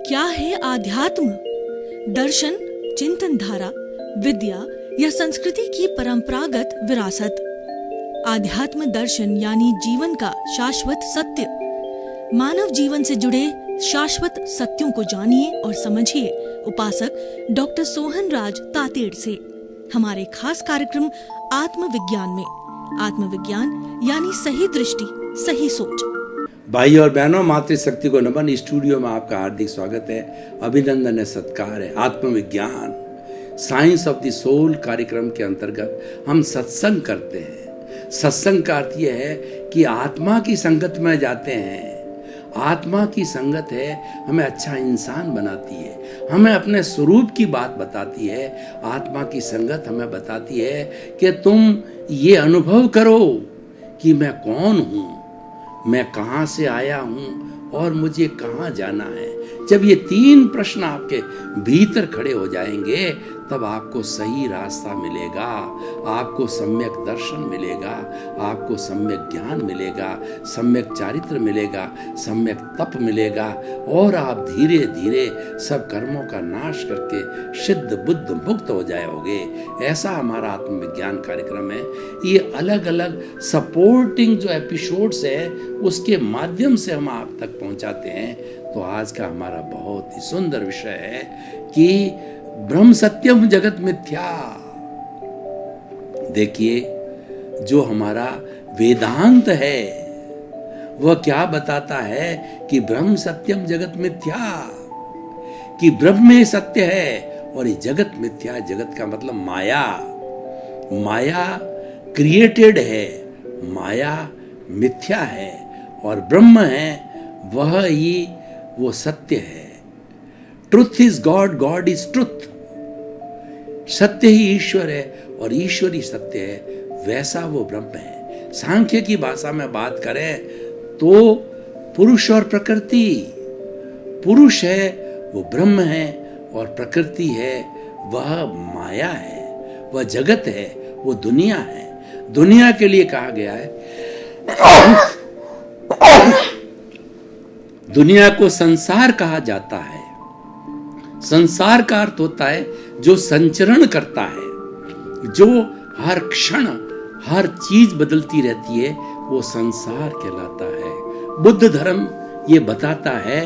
क्या है आध्यात्म? दर्शन, चिंतन धारा, विद्या या संस्कृति की परंपरागत विरासत। आध्यात्म दर्शन यानी जीवन का शाश्वत सत्य। मानव जीवन से जुड़े शाश्वत सत्यों को जानिए और समझिए उपासक डॉक्टर सोहन राज तातेड़ से हमारे खास कार्यक्रम आत्मविज्ञान में। आत्मविज्ञान यानी सही दृष्टि, सही सोच। भाई और बहनों, मातृशक्ति को नमन। स्टूडियो में आपका हार्दिक स्वागत है, अभिनंदन है, सत्कार है। आत्मविज्ञान, साइंस ऑफ द सोल कार्यक्रम के अंतर्गत हम सत्संग करते हैं। सत्संग का अर्थ यह है कि आत्मा की संगत में जाते हैं। आत्मा की संगत है, हमें अच्छा इंसान बनाती है, हमें अपने स्वरूप की बात बताती है। आत्मा की संगत हमें बताती है कि तुम ये अनुभव करो कि मैं कौन हूँ, मैं कहाँ से आया हूँ और मुझे कहाँ जाना है। जब ये तीन प्रश्न आपके भीतर खड़े हो जाएंगे तब आपको सही रास्ता मिलेगा, आपको सम्यक दर्शन मिलेगा, आपको सम्यक ज्ञान मिलेगा, सम्यक चारित्र मिलेगा, सम्यक तप मिलेगा और आप धीरे धीरे सब कर्मों का नाश करके सिद्ध बुद्ध मुक्त हो जाओगे। ऐसा हमारा आत्मविज्ञान कार्यक्रम है। ये अलग अलग सपोर्टिंग जो एपिसोड्स है उसके माध्यम से हम आप तक पहुंचाते हैं। तो आज का हमारा बहुत ही सुंदर विषय है कि ब्रह्म सत्यम जगत मिथ्या। देखिए, जो हमारा वेदांत है वह क्या बताता है कि ब्रह्म सत्यम जगत मिथ्या, कि ब्रह्म में सत्य है और ये जगत मिथ्या। जगत का मतलब माया। माया क्रिएटेड है, माया मिथ्या है और ब्रह्म है वह ही वो सत्य है। Truth is God, God is truth. सत्य ही ईश्वर है और ईश्वर ही सत्य है, वैसा वो ब्रह्म है। सांख्य की भाषा में बात करें तो पुरुष और प्रकृति, पुरुष है वो ब्रह्म है और प्रकृति है वह माया है, वह जगत है, वो दुनिया है। दुनिया के लिए कहा गया है दुनिया को संसार कहा जाता है। संसार का अर्थ होता है जो संचरण करता है, जो हर क्षण हर चीज बदलती रहती है, वो संसार कहलाता है। बुद्ध धर्म ये बताता है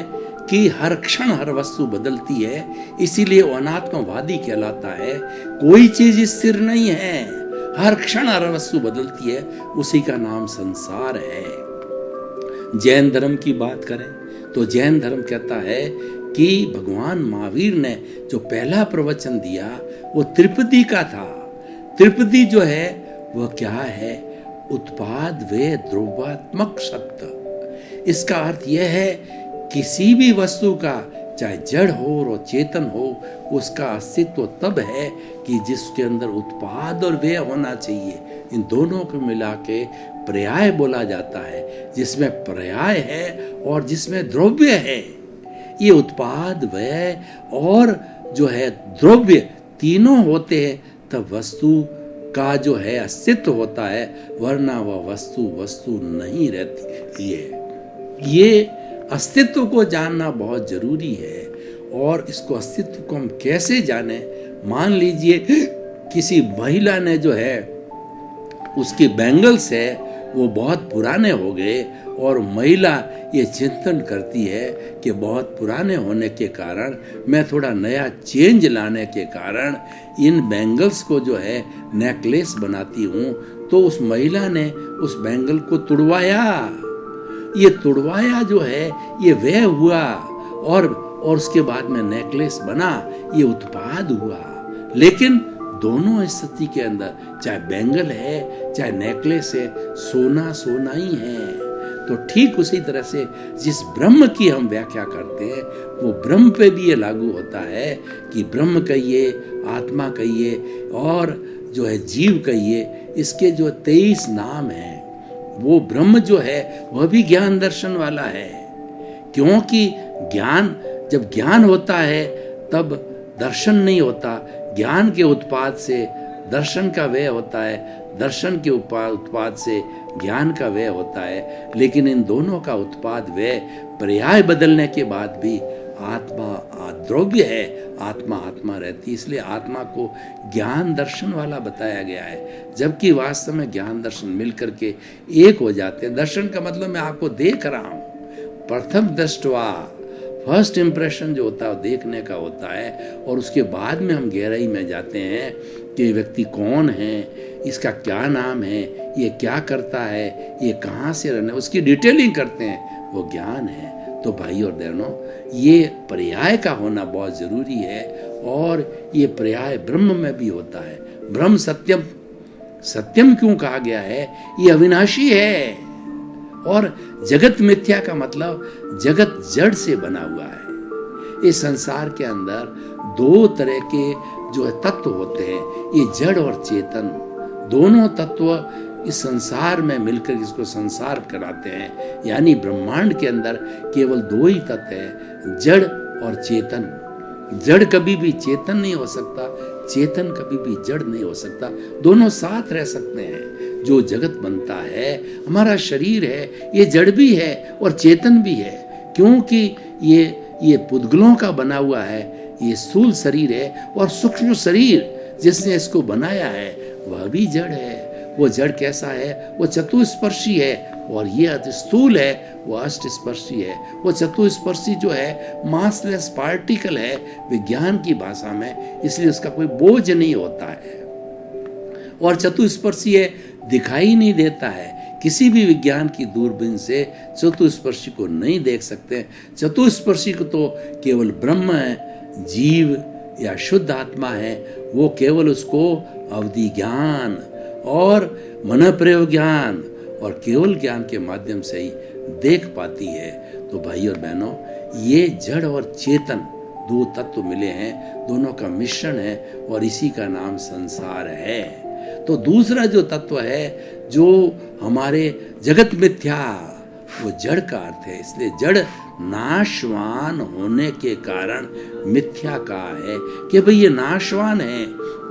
कि हर क्षण हर वस्तु बदलती है, इसीलिए वो अनात्मवादी कहलाता है। कोई चीज स्थिर नहीं है, हर क्षण हर वस्तु बदलती है, उसी का नाम संसार है। जैन धर्म की बात करें तो जैन धर्म कहता है कि भगवान महावीर ने जो पहला प्रवचन दिया वो त्रिपदी का था। त्रिपदी जो है वह क्या है? उत्पाद वे द्रव्यात्मक सत्य। इसका अर्थ यह है किसी भी वस्तु का, चाहे जड़ हो और चेतन हो, उसका अस्तित्व तब है कि जिसके अंदर उत्पाद और व्यय होना चाहिए। इन दोनों को मिला के पर्याय बोला जाता है, जिसमें पर्याय है और जिसमें द्रव्य है। ये उत्पाद, व्यय और जो है द्रव्य तीनों होते हैं तब वस्तु का जो है अस्तित्व होता है, वरना वह वस्तु नहीं रहती है। ये अस्तित्व को जानना बहुत जरूरी है। और इसको अस्तित्व को हम कैसे जाने? मान लीजिए किसी महिला ने जो है उसके बैंगल्स है वो बहुत पुराने हो गए और महिला ये चिंतन करती है कि बहुत पुराने होने के कारण, मैं थोड़ा नया चेंज लाने के कारण इन बैंगल्स को जो है नेकलेस बनाती हूँ। तो उस महिला ने उस बैंगल को तुड़वाया। ये तुड़वाया जो है ये व्यय हुआ और उसके बाद में नेकलेस बना, ये उत्पाद हुआ। लेकिन दोनों स्थिति के अंदर, चाहे बैंगल है चाहे नेकलेस है, सोना सोना ही है। तो ठीक उसी तरह से जिस ब्रह्म की हम व्याख्या करते हैं वो ब्रह्म पे भी ये लागू होता है कि ब्रह्म कहिए, आत्मा कहिए और जो है जीव कहिए, इसके जो 23 नाम हैं, वो ब्रह्म जो है वह भी ज्ञान दर्शन वाला है। क्योंकि ज्ञान, जब ज्ञान होता है तब दर्शन नहीं होता। ज्ञान के उत्पाद से दर्शन का व्यय होता है, दर्शन के उत्पाद से ज्ञान का व्यय होता है। लेकिन इन दोनों का उत्पाद व्यय पर्याय बदलने के बाद भी आत्मा द्रव्य है, आत्मा आत्मा रहती है। इसलिए आत्मा को ज्ञान दर्शन वाला बताया गया है, जबकि वास्तव में ज्ञान दर्शन मिल करके एक हो जाते हैं। दर्शन का मतलब मैं आपको देख रहा हूँ, प्रथम दृष्टवा, फर्स्ट इंप्रेशन जो होता है वो देखने का होता है, और उसके बाद में हम गहराई में जाते हैं कि ये व्यक्ति कौन है, इसका क्या नाम है, ये क्या करता है, ये कहाँ से रहना है, उसकी डिटेलिंग करते हैं, वो ज्ञान है। तो भाई और बहनों, ये पर्याय का होना बहुत ज़रूरी है, और ये पर्याय ब्रह्म में भी होता है। ब्रह्म सत्यम, सत्यम क्यों कहा गया है? ये अविनाशी है, और जगत मिथ्या का मतलब जगत जड़ से बना हुआ है। इस संसार के अंदर दो तरह के जो है तत्व होते हैं, ये जड़ और चेतन, दोनों तत्व इस संसार में मिलकर इसको संसार कराते हैं। यानी ब्रह्मांड के अंदर केवल दो ही तत्व है, जड़ और चेतन। जड़ कभी भी चेतन नहीं हो सकता, चेतन कभी भी जड़ नहीं हो सकता, दोनों साथ रह सकते हैं। जो जगत बनता है, हमारा शरीर है, ये जड़ भी है और चेतन भी है, क्योंकि ये पुद्गलों का बना हुआ है, ये स्थूल शरीर है, और सूक्ष्म शरीर जिसने इसको बनाया है वह भी जड़ है। वो जड़ कैसा है? वो चतुस्पर्शी है, और ये अति स्थूल है, वो अष्टस्पर्शी है। वो चतुस्पर्शी जो है मासलेस पार्टिकल है विज्ञान की भाषा में, इसलिए उसका कोई बोझ नहीं होता है। और चतुस्पर्शी है, दिखाई नहीं देता है, किसी भी विज्ञान की दूरबीन से चतुस्पर्शी को नहीं देख सकते। चतुस्पर्शी को तो केवल ब्रह्म है, जीव या शुद्ध आत्मा है, वो केवल उसको अवधि ज्ञान और मन प्रयोग ज्ञान और केवल ज्ञान के माध्यम से ही देख पाती है। तो भाई और बहनों, ये जड़ और चेतन दो तत्व मिले हैं, दोनों का मिश्रण है, और इसी का नाम संसार है। तो दूसरा जो तत्व है, जो हमारे जगत मिथ्या, वो जड़ का अर्थ है। इसलिए जड़ नाशवान होने के कारण मिथ्या कहा है कि भाई ये नाशवान है,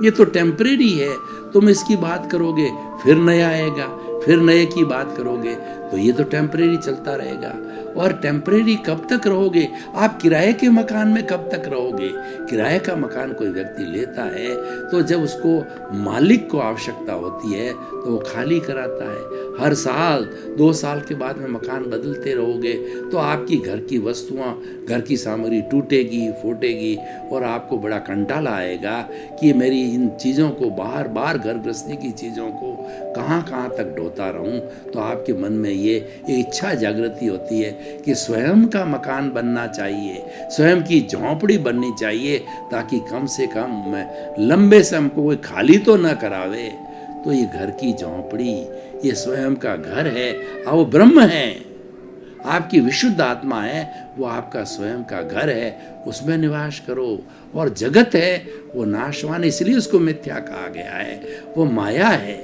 ये तो टेम्परेरी है। तुम इसकी बात करोगे फिर नया आएगा, फिर नए की बात करोगे तो ये तो टेम्परेरी चलता रहेगा। और टेम्परेरी कब तक रहोगे? आप किराए के मकान में कब तक रहोगे? किराए का मकान कोई व्यक्ति लेता है तो जब उसको मालिक को आवश्यकता होती है तो वो खाली कराता है। हर साल 2 साल के बाद में मकान बदलते रहोगे तो आपकी घर की वस्तुआं, घर की सामग्री टूटेगी, फूटेगी, और आपको बड़ा कंटाला आएगा कि मेरी इन चीज़ों को बार बार, घर गृहस्थी की चीज़ों को कहाँ कहाँ तक ढोता रहूं। तो आपके मन में ये इच्छा जागृति होती है कि स्वयं का मकान बनना चाहिए, स्वयं की झोंपड़ी बननी चाहिए, ताकि कम से कम लंबे समय को कोई खाली तो ना करावे। तो ये घर की झोंपड़ी, ये स्वयं का घर है, और वो ब्रह्म है, आपकी विशुद्ध आत्मा है, वो आपका स्वयं का घर है, उसमें निवास करो। और जगत है वो नाशवान, इसलिए उसको मिथ्या कहा गया है, वो माया है,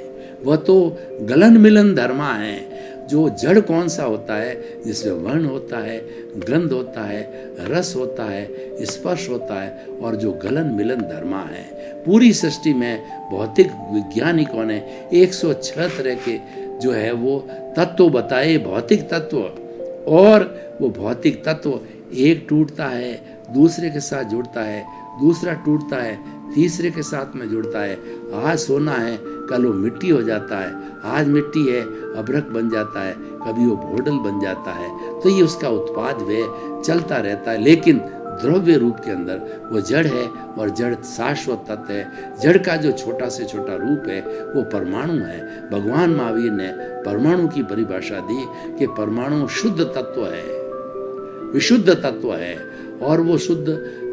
वह तो गलन मिलन धर्मा है। जो जड़ कौन सा होता है? जिसमें वर्ण होता है, गंध होता है, रस होता है, स्पर्श होता है, और जो गलन मिलन धर्मा है। पूरी सृष्टि में भौतिक वैज्ञानिकों ने 106 तरह के जो है वो तत्व बताए, भौतिक तत्व। और वो भौतिक तत्व एक टूटता है, दूसरे के साथ जुड़ता है, दूसरा टूटता है, तीसरे के साथ में जुड़ता है। आज सोना है, कल वो मिट्टी हो जाता है, आज मिट्टी है, अभ्रक बन जाता है, कभी वो भोडल बन जाता है। तो ये उसका उत्पाद वे चलता रहता है, लेकिन द्रव्य रूप के अंदर वो जड़ है, और जड़ शाश्वत तत्व है। जड़ का जो छोटा से छोटा रूप है वो परमाणु है। भगवान महावीर ने परमाणु की परिभाषा दी कि परमाणु शुद्ध तत्व है, विशुद्ध तत्व है। और वो शुद्ध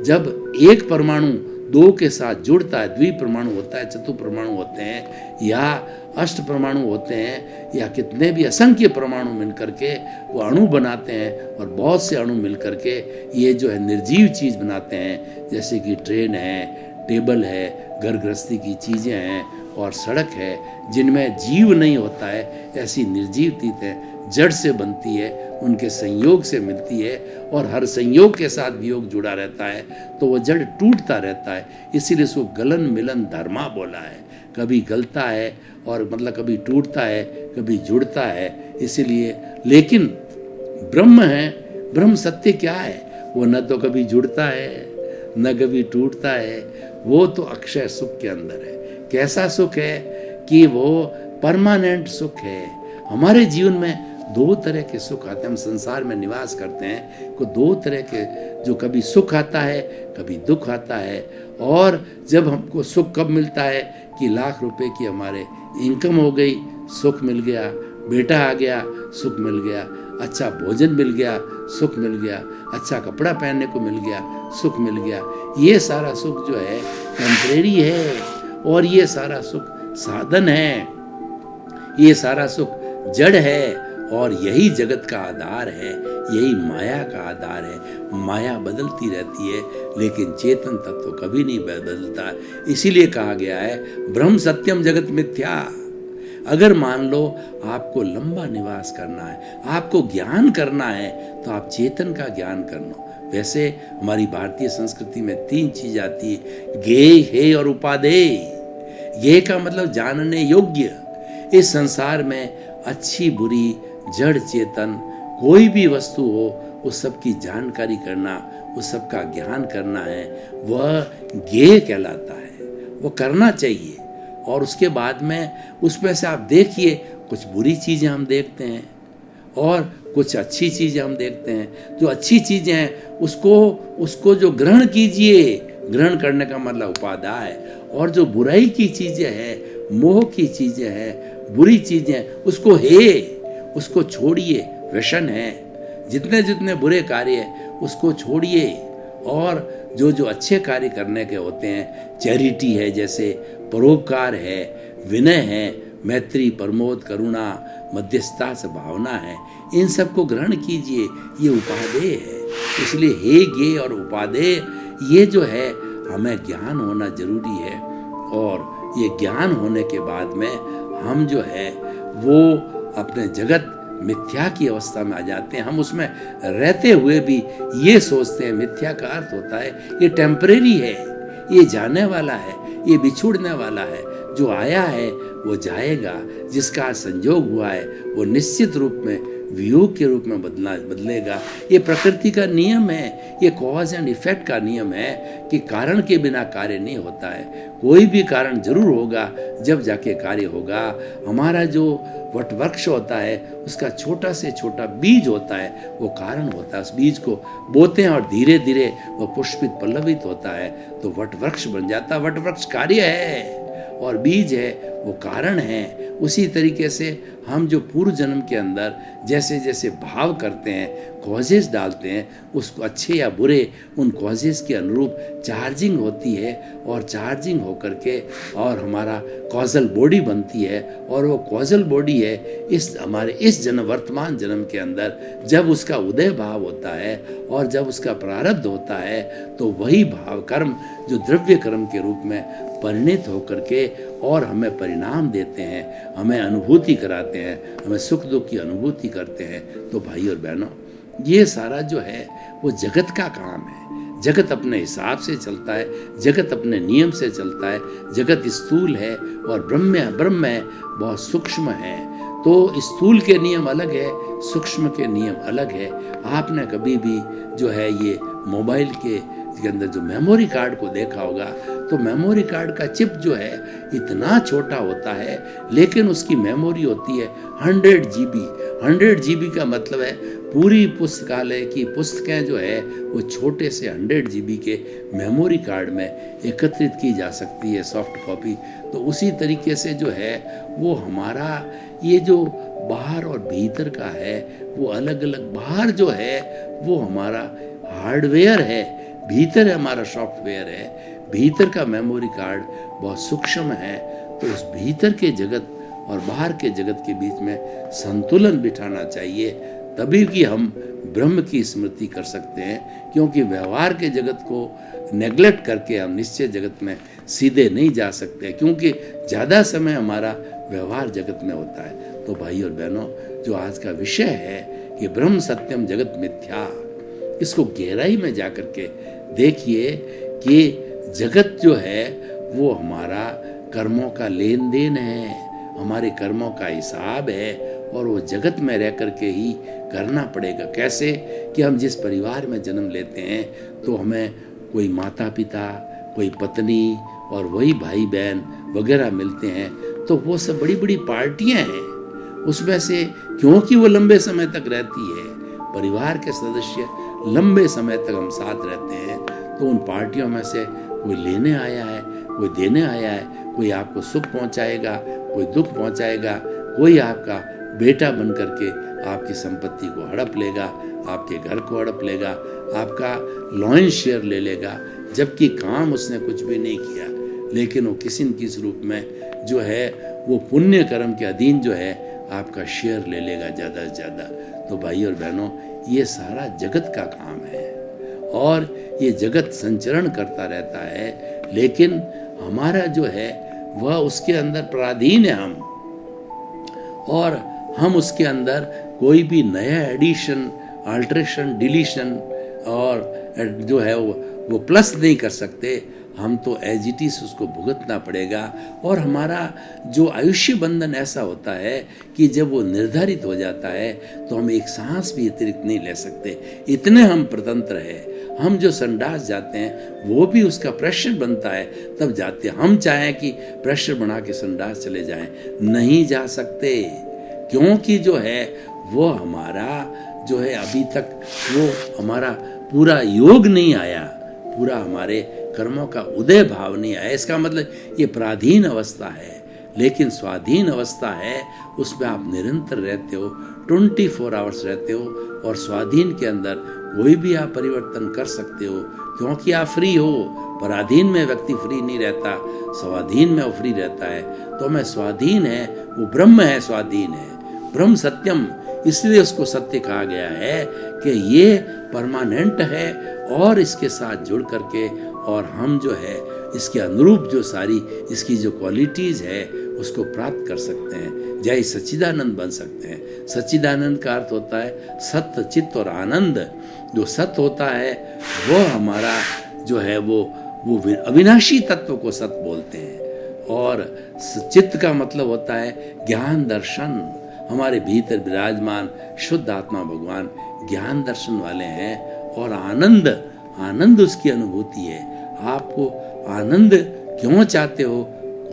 जब एक परमाणु 2 के साथ जुड़ता है, द्विपरमाणु होता है, चतुर्परमाणु होते हैं, या अष्ट परमाणु होते हैं, या कितने भी असंख्य परमाणु मिलकर के वो अणु बनाते हैं, और बहुत से अणु मिलकर के ये जो है निर्जीव चीज़ बनाते हैं। जैसे कि ट्रेन है, टेबल है, घर गृहस्थी की चीज़ें हैं, और सड़क है, जिनमें जीव नहीं होता है, ऐसी निर्जीव चीज़ें जड़ से बनती है, उनके संयोग से मिलती है, और हर संयोग के साथ वियोग जुड़ा रहता है, तो वो जड़ टूटता रहता है। इसीलिए उसको गलन मिलन धर्मा बोला है। कभी गलता है, और मतलब कभी टूटता है, कभी जुड़ता है, इसीलिए। लेकिन ब्रह्म है, ब्रह्म सत्य क्या है? वो न तो कभी जुड़ता है न कभी टूटता है, वो तो अक्षय सुख के अंदर है। कैसा सुख है कि वो परमानेंट सुख है। हमारे जीवन में दो तरह के सुख आते हैं, हम संसार में निवास करते हैं को दो तरह के, जो कभी सुख आता है कभी दुख आता है। और जब हमको सुख कब मिलता है कि लाख रुपए की हमारे इनकम हो गई, सुख मिल गया, बेटा आ गया, सुख मिल गया, अच्छा भोजन मिल गया, सुख मिल गया, अच्छा कपड़ा पहनने को मिल गया, सुख मिल गया। ये सारा सुख जो है टेम्परेरी है और ये सारा सुख साधन है, ये सारा सुख जड़ है और यही जगत का आधार है, यही माया का आधार है। माया बदलती रहती है लेकिन चेतन तत्व कभी नहीं बदलता। इसीलिए कहा गया है ब्रह्म सत्यम जगत मिथ्या। अगर मान लो आपको लंबा निवास करना है, आपको ज्ञान करना है, तो आप चेतन का ज्ञान कर लो। वैसे हमारी भारतीय संस्कृति में तीन चीज आती है, ज्ञेय, हेय और उपादेय। ज्ञेय का मतलब जानने योग्य। इस संसार में अच्छी बुरी जड़ चेतन कोई भी वस्तु हो, उस सब की जानकारी करना, उस सब का ज्ञान करना है, वह ज्ञेय कहलाता है। वो करना चाहिए। और उसके बाद में उसमें से आप देखिए, कुछ बुरी चीज़ें हम देखते हैं और कुछ अच्छी चीज़ें हम देखते हैं। जो अच्छी चीज़ें हैं उसको जो ग्रहण कीजिए, ग्रहण करने का मतलब उपादाय। और जो बुराई की चीज़ें हैं, मोह की चीज़ें हैं, बुरी चीज़ें, उसको उसको छोड़िए, व्यसन है। जितने जितने बुरे कार्य है उसको छोड़िए और जो जो अच्छे कार्य करने के होते हैं, चैरिटी है, जैसे परोपकार है, विनय है, मैत्री, प्रमोद, करुणा, मध्यस्थता से भावना है, इन सब को ग्रहण कीजिए। ये उपादेय है। इसलिए हे ज्ञेय और उपादेय, ये जो है हमें ज्ञान होना जरूरी है। और ये ज्ञान होने के बाद में हम जो है वो अपने जगत मिथ्या की अवस्था में आ जाते हैं। हम उसमें रहते हुए भी ये सोचते हैं, मिथ्या का अर्थ होता है ये टेम्परेरी है, ये जाने वाला है, ये बिछुड़ने वाला है, जो आया है वो जाएगा, जिसका संयोग हुआ है वो निश्चित रूप में वियोग के रूप में बदलेगा। ये प्रकृति का नियम है, ये कॉज एंड इफेक्ट का नियम है कि कारण के बिना कार्य नहीं होता है। कोई भी कारण जरूर होगा, जब जाके कार्य होगा। हमारा जो वटवृक्ष होता है उसका छोटा से छोटा बीज होता है, वो कारण होता है। उस बीज को बोते हैं और धीरे धीरे वो पुष्पित पल्लवित होता है तो वटवृक्ष बन जाता है। वटवृक्ष कार्य है और बीज है वो कारण है। उसी तरीके से हम जो पूर्व जन्म के अंदर जैसे जैसे भाव करते हैं, कॉजेस डालते हैं, उसको अच्छे या बुरे, उन कॉजेस के अनुरूप चार्जिंग होती है और चार्जिंग होकर के और हमारा कॉजल बॉडी बनती है। और वो कॉजल बॉडी है इस हमारे इस जन्म, वर्तमान जन्म के अंदर जब उसका उदय भाव होता है और जब उसका प्रारब्ध होता है, तो वही भाव कर्म जो द्रव्य कर्म के रूप में परिणित होकर के और हमें परिणाम देते हैं, हमें अनुभूति कराते हैं, हमें सुख दुख की अनुभूति करते हैं। तो भाई और बहनों, ये सारा जो है वो जगत का काम है। जगत अपने हिसाब से चलता है, जगत अपने नियम से चलता है। जगत स्थूल है और ब्रह्म है, बहुत सूक्ष्म है। तो स्थूल के नियम अलग है, सूक्ष्म के नियम अलग है। आपने कभी भी जो है ये मोबाइल के अंदर जो मेमोरी कार्ड को देखा होगा, तो मेमोरी कार्ड का चिप जो है इतना छोटा होता है, लेकिन उसकी मेमोरी होती है 100 GB। 100 GB का मतलब है पूरी पुस्तकालय की पुस्तकें जो है वो छोटे से 100 GB के मेमोरी कार्ड में एकत्रित की जा सकती है, सॉफ्ट कॉपी। तो उसी तरीके से जो है वो हमारा ये जो बाहर और भीतर का है वो अलग अलग। बाहर जो है वो हमारा हार्डवेयर है, भीतर हमारा सॉफ्टवेयर है। भीतर का मेमोरी कार्ड बहुत सूक्ष्म है। तो उस भीतर के जगत और बाहर के जगत के बीच में संतुलन बिठाना चाहिए, तभी कि हम ब्रह्म की स्मृति कर सकते हैं। क्योंकि व्यवहार के जगत को नेग्लेक्ट करके हम निश्चय जगत में सीधे नहीं जा सकते, क्योंकि ज़्यादा समय हमारा व्यवहार जगत में होता है। तो भाई और बहनों, जो आज का विषय है कि ब्रह्म सत्यम जगत मिथ्या, इसको गहराई में जा कर के देखिए कि जगत जो है वो हमारा कर्मों का लेन देन है, हमारे कर्मों का हिसाब है। और वो जगत में रह कर के ही करना पड़ेगा। कैसे कि हम जिस परिवार में जन्म लेते हैं तो हमें कोई माता पिता, कोई पत्नी और वही भाई बहन वगैरह मिलते हैं, तो वो सब बड़ी बड़ी पार्टियां हैं। उसमें से क्योंकि वो लंबे समय तक रहती है, परिवार के सदस्य लंबे समय तक हम साथ रहते हैं, तो उन पार्टियों में से कोई लेने आया है, कोई देने आया है, कोई आपको सुख पहुंचाएगा, कोई दुख पहुंचाएगा, कोई आपका बेटा बन करके आपकी संपत्ति को हड़प लेगा, आपके घर को हड़प लेगा, आपका लॉयन शेयर ले लेगा, जबकि काम उसने कुछ भी नहीं किया, लेकिन वो किसी न किसी रूप में जो है वो पुण्य कर्म के अधीन जो है आपका शेयर ले लेगा ज़्यादा से ज़्यादा। तो भाई और बहनों, ये सारा जगत का काम है और ये जगत संचरण करता रहता है, लेकिन हमारा जो है वह उसके अंदर पराधीन है हम, और हम उसके अंदर कोई भी नया एडिशन, अल्ट्रेशन, डिलीशन और जो है वो प्लस नहीं कर सकते। हम तो एज इट इज उसको भुगतना पड़ेगा। और हमारा जो आयुष्य बंधन ऐसा होता है कि जब वो निर्धारित हो जाता है तो हम एक सांस भी अतिरिक्त नहीं ले सकते, इतने हम स्वतंत्र हैं। हम जो संडास जाते हैं वो भी उसका प्रेशर बनता है तब जाते हैं। हम चाहें कि प्रेशर बना के संडास चले जाएं, नहीं जा सकते, क्योंकि जो है वो हमारा जो है अभी तक वो हमारा पूरा योग नहीं आया, पूरा हमारे कर्मों का उदय भाव नहीं आया। इसका मतलब ये पराधीन अवस्था है, लेकिन स्वाधीन अवस्था है, उसमें आप निरंतर रहते हो, 24 आवर्स रहते हो, और स्वाधीन के अंदर कोई भी आप परिवर्तन कर सकते हो, क्योंकि आप फ्री हो। पराधीन में व्यक्ति फ्री नहीं रहता, स्वाधीन में वो फ्री रहता है। तो मैं स्वाधीन है, वो ब्रह्म है, स्वाधीन है, ब्रह्म सत्यम, इसलिए उसको सत्य कहा गया है कि ये परमानेंट है और इसके साथ जुड़ करके और हम जो है इसके अनुरूप जो सारी इसकी जो क्वालिटीज है उसको प्राप्त कर सकते हैं, जय सच्चिदानंद बन सकते हैं। सच्चिदानंद का अर्थ होता है सत्य, चित्त और आनंद। जो सत्य होता है वो हमारा जो है वो अविनाशी तत्व को सत्य बोलते हैं, और चित्त का मतलब होता है ज्ञान दर्शन। हमारे भीतर विराजमान शुद्ध आत्मा भगवान ज्ञान दर्शन वाले हैं, और आनंद उसकी अनुभूति है। आपको आनंद क्यों चाहते हो?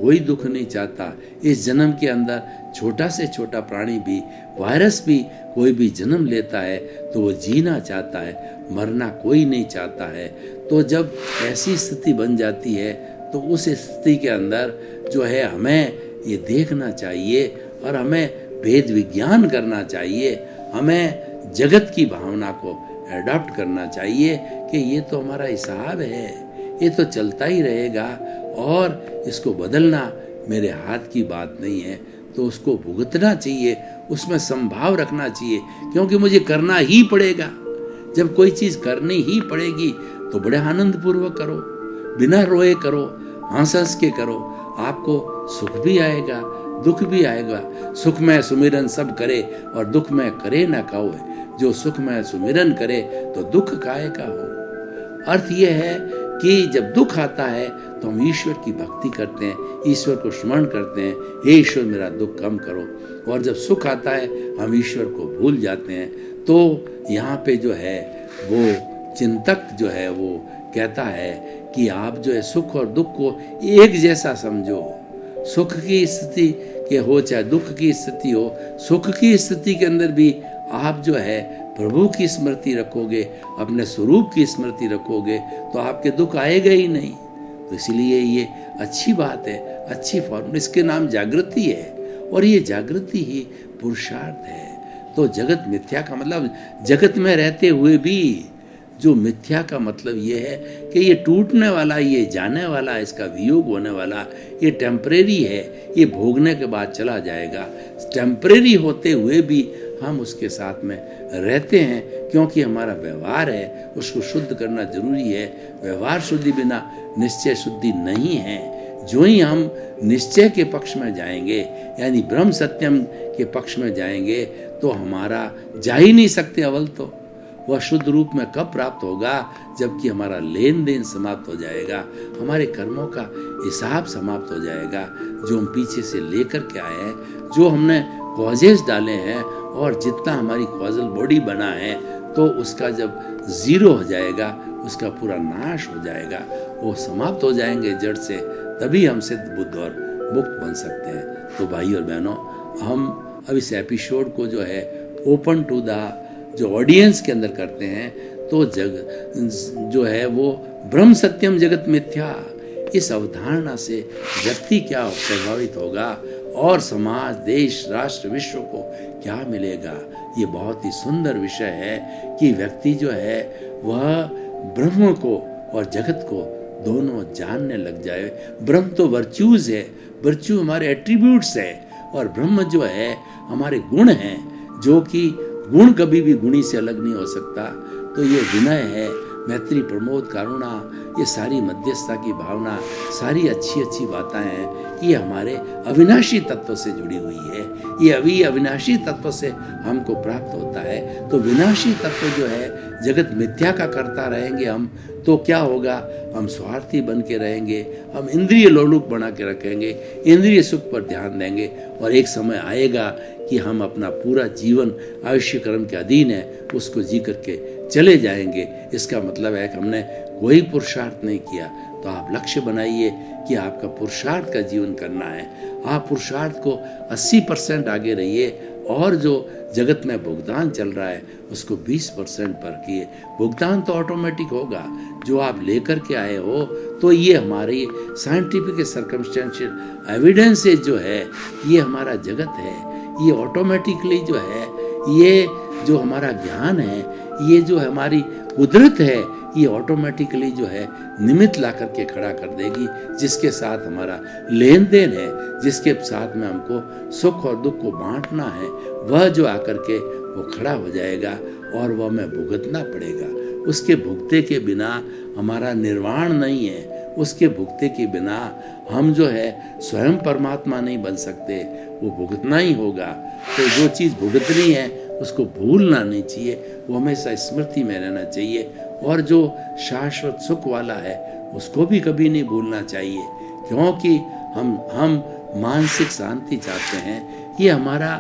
कोई दुख नहीं चाहता। इस जन्म के अंदर छोटा से छोटा प्राणी भी, वायरस भी कोई भी जन्म लेता है तो वो जीना चाहता है, मरना कोई नहीं चाहता है। तो जब ऐसी स्थिति बन जाती है तो उस स्थिति के अंदर जो है हमें ये देखना चाहिए और हमें भेद विज्ञान करना चाहिए, हमें जगत की भावना को एडॉप्ट करना चाहिए कि ये तो हमारा हिसाब है, ये तो चलता ही रहेगा और इसको बदलना मेरे हाथ की बात नहीं है। तो उसको भुगतना चाहिए, उसमें संभाव रखना चाहिए, क्योंकि मुझे करना ही पड़ेगा। जब कोई चीज़ करनी ही पड़ेगी तो बड़े आनंद पूर्वक करो, बिना रोए करो, हंस हंस के करो। आपको सुख भी आएगा, दुख भी आएगा। सुख में सुमिरन सब करे और दुख में करे न काऊ। जो सुख में सुमिरन करे तो दुख काहे का हो। अर्थ यह है कि जब दुख आता है तो हम ईश्वर की भक्ति करते हैं, ईश्वर को स्मरण करते हैं, हे ईश्वर मेरा दुख कम करो। और जब सुख आता है हम ईश्वर को भूल जाते हैं। तो यहाँ पे जो है वो चिंतक जो है वो कहता है कि आप जो है सुख और दुख को एक जैसा समझो। सुख की स्थिति के हो चाहे दुख की स्थिति हो, सुख की स्थिति के अंदर भी आप जो है प्रभु की स्मृति रखोगे, अपने स्वरूप की स्मृति रखोगे तो आपके दुख आएगा ही नहीं। तो इसलिए ये अच्छी बात है, अच्छी फॉर्म, इसके नाम जागृति है, और ये जागृति ही पुरुषार्थ है। तो जगत मिथ्या का मतलब जगत में रहते हुए भी जो मिथ्या का मतलब ये है कि ये टूटने वाला, ये जाने वाला, इसका वियोग होने वाला, ये टेम्परेरी है, ये भोगने के बाद चला जाएगा। टेम्परेरी होते हुए भी हम उसके साथ में रहते हैं, क्योंकि हमारा व्यवहार है, उसको शुद्ध करना जरूरी है। व्यवहार शुद्धि बिना निश्चय शुद्धि नहीं है। जो ही हम निश्चय के पक्ष में जाएंगे, यानी ब्रह्म सत्यम के पक्ष में जाएंगे, तो हमारा जा ही नहीं सकते। अवल तो वह शुद्ध रूप में कब प्राप्त होगा? जबकि हमारा लेन देन समाप्त हो जाएगा, हमारे कर्मों का हिसाब समाप्त हो जाएगा, जो हम पीछे से लेकर के आए हैं, जो हमने कॉजेस डाले हैं, और जितना हमारी कॉजल बॉडी बना है, तो उसका जब जीरो हो जाएगा उसका पूरा नाश हो जाएगा, वो समाप्त हो जाएंगे जड़ से, तभी हम सिद्ध बुद्ध और मुक्त बन सकते हैं। तो भाई और बहनों, हम अब इस एपिसोड को जो है ओपन टू द जो ऑडियंस के अंदर करते हैं, तो जग जो है वो ब्रह्म सत्यम जगत मिथ्या, इस अवधारणा से व्यक्ति क्या प्रभावित होगा और समाज, देश, राष्ट्र, विश्व को क्या मिलेगा। ये बहुत ही सुंदर विषय है कि व्यक्ति जो है वह ब्रह्म को और जगत को दोनों जानने लग जाए। ब्रह्म तो वर्च्यूज है, वर्च्यू हमारे एट्रीब्यूट्स है, और ब्रह्म जो है हमारे गुण हैं, जो कि गुण कभी भी गुणी से अलग नहीं हो सकता। तो ये विनय है, मैत्री, प्रमोद, करुणा, ये सारी मध्यस्थता की भावना, सारी अच्छी अच्छी बातें हैं, ये हमारे अविनाशी तत्व से जुड़ी हुई है। ये अभी अविनाशी तत्व से हमको प्राप्त होता है। तो विनाशी तत्व जो है जगत मिथ्या का करता रहेंगे हम, तो क्या होगा, हम स्वार्थी बन के रहेंगे, हम इंद्रिय लोलुप बना के रखेंगे, इंद्रिय सुख पर ध्यान देंगे, और एक समय आएगा कि हम अपना पूरा जीवन आयुष्य कर्म के अधीन है, उसको जी करके चले जाएंगे। इसका मतलब है कि हमने कोई पुरुषार्थ नहीं किया। तो आप लक्ष्य बनाइए कि आपका पुरुषार्थ का जीवन करना है। आप पुरुषार्थ को 80% आगे रहिए, और जो जगत में भुगतान चल रहा है उसको 20% पर किए। भुगतान तो ऑटोमेटिक होगा, जो आप लेकर के आए हो। तो ये हमारी साइंटिफिक सर्कमस्टेंशियल एविडेंसेस जो है, ये हमारा जगत है, ये ऑटोमेटिकली जो है, ये जो हमारा ज्ञान है, ये जो हमारी कुदरत है, ये ऑटोमेटिकली जो है निमित्त ला करके खड़ा कर देगी। जिसके साथ हमारा लेन देन है, जिसके साथ में हमको सुख और दुख को बांटना है, वह जो आकर के वो खड़ा हो जाएगा और वह हमें भुगतना पड़ेगा। उसके भुगते के बिना हमारा निर्वाण नहीं है, उसके भुगते के बिना हम जो है स्वयं परमात्मा नहीं बन सकते, वो भुगतना ही होगा। तो जो चीज़ भुगतनी है उसको भूलना नहीं चाहिए, वो हमेशा स्मृति में रहना चाहिए। और जो शाश्वत सुख वाला है उसको भी कभी नहीं भूलना चाहिए, क्योंकि हम मानसिक शांति चाहते हैं। ये हमारा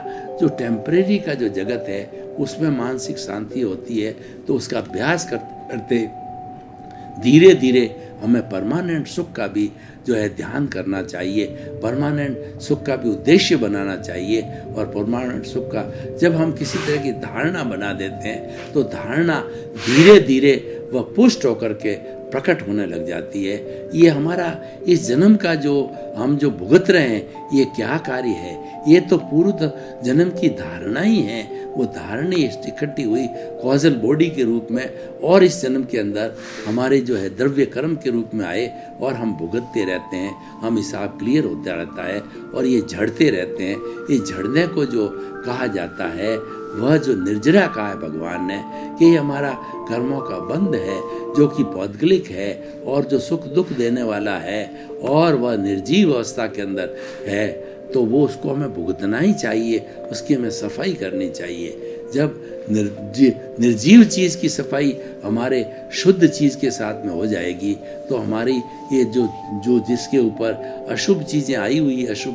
जो टेम्परेरी का जो जगत है उसमें मानसिक शांति होती है, तो उसका अभ्यास करते धीरे धीरे हमें परमानेंट सुख का भी जो है ध्यान करना चाहिए, परमानेंट सुख का भी उद्देश्य बनाना चाहिए। और परमानेंट सुख का जब हम किसी तरह की धारणा बना देते हैं, तो धारणा धीरे धीरे वह पुष्ट होकर के प्रकट होने लग जाती है। ये हमारा इस जन्म का जो हम जो भुगत रहे हैं, ये क्या कार्य है, ये तो पूर्व जन्म की धारणा ही है। वो धारणा इकट्ठी हुई कॉजल बॉडी के रूप में, और इस जन्म के अंदर हमारे जो है द्रव्य कर्म के रूप में आए, और हम भुगतते रहते हैं। हम हिसाब क्लियर होता रहता है, और ये झड़ते रहते हैं। ये झड़ने को जो कहा जाता है, वह जो निर्जरा कहा है भगवान ने कि ये हमारा कर्मों का बंध है, जो कि पौद्गलिक है और जो सुख दुख देने वाला है, और वह निर्जीव अवस्था के अंदर है, तो वो उसको हमें भुगतना ही चाहिए, उसकी हमें सफाई करनी चाहिए। जब निर्जीव चीज़ की सफाई हमारे शुद्ध चीज़ के साथ में हो जाएगी, तो हमारी ये जो जिसके ऊपर अशुभ चीज़ें आई हुई, अशुभ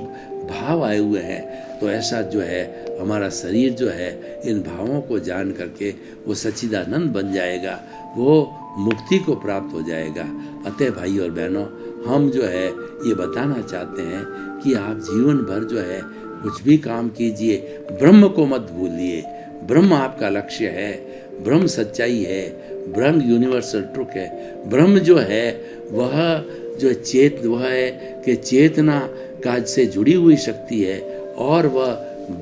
भाव आए हुए हैं, तो ऐसा जो है हमारा शरीर जो है इन भावों को जान करके वो सच्चिदानंद बन जाएगा, वो मुक्ति को प्राप्त हो जाएगा। अतः भाई और बहनों, हम जो है ये बताना चाहते हैं कि आप जीवन भर जो है कुछ भी काम कीजिए, ब्रह्म को मत भूलिए। ब्रह्म आपका लक्ष्य है, ब्रह्म सच्चाई है, ब्रह्म यूनिवर्सल ट्रुथ है। ब्रह्म जो है वह जो वह है कि चेतना का से जुड़ी हुई शक्ति है, और वह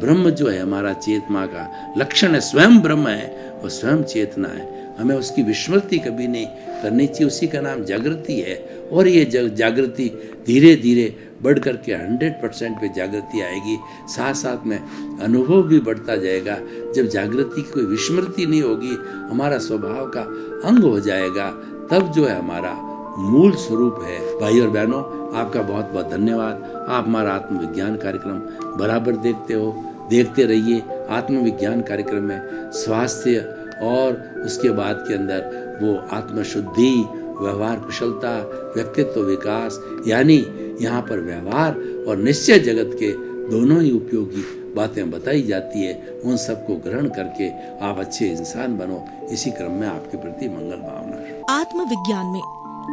ब्रह्म जो है हमारा चेतना का लक्षण है, स्वयं ब्रह्म है, वह स्वयं चेतना है। हमें उसकी विस्मृति कभी नहीं करनी चाहिए, उसी का नाम जागृति है। और ये जागृति धीरे धीरे बढ़ करके 100% पे जागृति आएगी, साथ साथ में अनुभव भी बढ़ता जाएगा। जब जागृति की कोई विस्मृति नहीं होगी, हमारा स्वभाव का अंग हो जाएगा, तब जो है हमारा मूल स्वरूप है। भाई और बहनों, आपका बहुत बहुत धन्यवाद। आप हमारा आत्मविज्ञान कार्यक्रम बराबर देखते रहिए। आत्मविज्ञान कार्यक्रम में स्वास्थ्य और उसके बाद के अंदर वो आत्मशुद्धि, व्यवहार कुशलता, व्यक्तित्व विकास, यानी यहाँ पर व्यवहार और निश्चय जगत के दोनों ही उपयोगी बातें बताई जाती है। उन सबको ग्रहण करके आप अच्छे इंसान बनो, इसी क्रम में आपके प्रति मंगल भावना। आत्मविज्ञान में।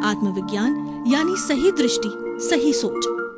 आत्मविज्ञान यानी सही दृष्टि, सही सोच।